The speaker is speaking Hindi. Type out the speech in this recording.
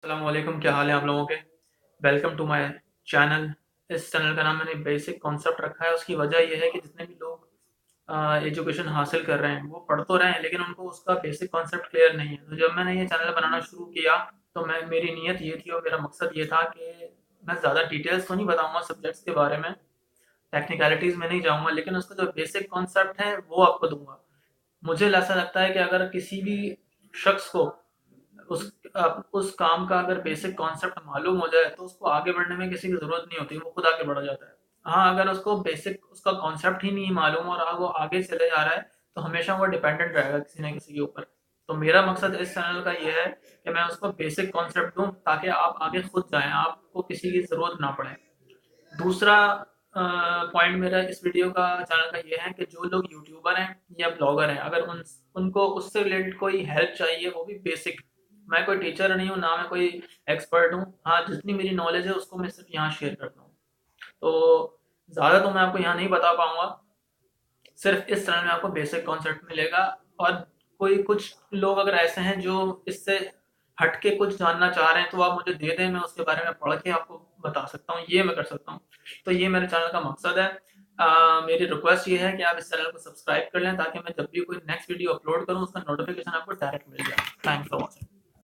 अस्सलामुअलैकुम, क्या हाल है आप लोगों के। Welcome to my channel. इस चैनल का नाम मैंने बेसिक कॉन्सेप्ट रखा है। उसकी वजह यह है कि जितने भी लोग एजुकेशन हासिल कर रहे हैं वो पढ़ तो रहे हैं, लेकिन उनको उसका बेसिक कॉन्सेप्ट क्लियर नहीं है। तो जब मैंने ये चैनल बनाना शुरू किया तो मैं मेरी नीयत ये थी और मेरा मकसद ये था कि मैं ज़्यादा डिटेल्स तो नहीं बताऊँगा सब्जेक्ट्स के बारे में, टेक्निकलिटीज़ में नहीं जाऊँगा, लेकिन उसका जो बेसिक कॉन्सेप्ट है वो आपको दूँगा। मुझे ऐसा लगता है कि अगर किसी भी शख्स को उस काम का अगर बेसिक कॉन्सेप्ट मालूम हो जाए तो उसको आगे बढ़ने में किसी की ज़रूरत नहीं होती, वो खुद आगे बढ़ जाता है। हाँ, अगर उसको बेसिक उसका कॉन्सेप्ट ही नहीं मालूम और वो आगे चले जा रहा है तो हमेशा वो डिपेंडेंट रहेगा किसी न किसी के ऊपर। तो मेरा मकसद इस चैनल का ये है कि मैं उसको बेसिक कॉन्सेप्ट दूँ ताकि आप आगे खुद जाएँ, आपको किसी की ज़रूरत ना पड़े। दूसरा पॉइंट मेरा इस वीडियो का चैनल का ये है कि जो लोग यूट्यूबर हैं या ब्लॉगर हैं, अगर उनको उससे रिलेटेड कोई हेल्प चाहिए, वो भी बेसिक। मैं कोई टीचर नहीं हूँ, ना मैं कोई एक्सपर्ट हूँ। हाँ, जितनी मेरी नॉलेज है उसको मैं सिर्फ यहाँ शेयर करता हूँ। तो ज़्यादा तो मैं आपको यहाँ नहीं बता पाऊंगा। सिर्फ इस चैनल में आपको बेसिक कॉन्सेप्ट मिलेगा। और कोई कुछ लोग अगर ऐसे हैं जो इससे हट के कुछ जानना चाह रहे हैं तो आप मुझे दे दें, मैं उसके बारे में पढ़ के आपको बता सकता हूँ, ये मैं कर सकता हूँ। तो ये मेरे चैनल का मकसद है। मेरी रिक्वेस्ट ये है कि आप इस चैनल को सब्सक्राइब कर लें ताकि मैं जब भी कोई नेक्स्ट वीडियो अपलोड करूँ उसका नोटिफिकेशन आपको डायरेक्ट मिल जाए। Thanks for watching.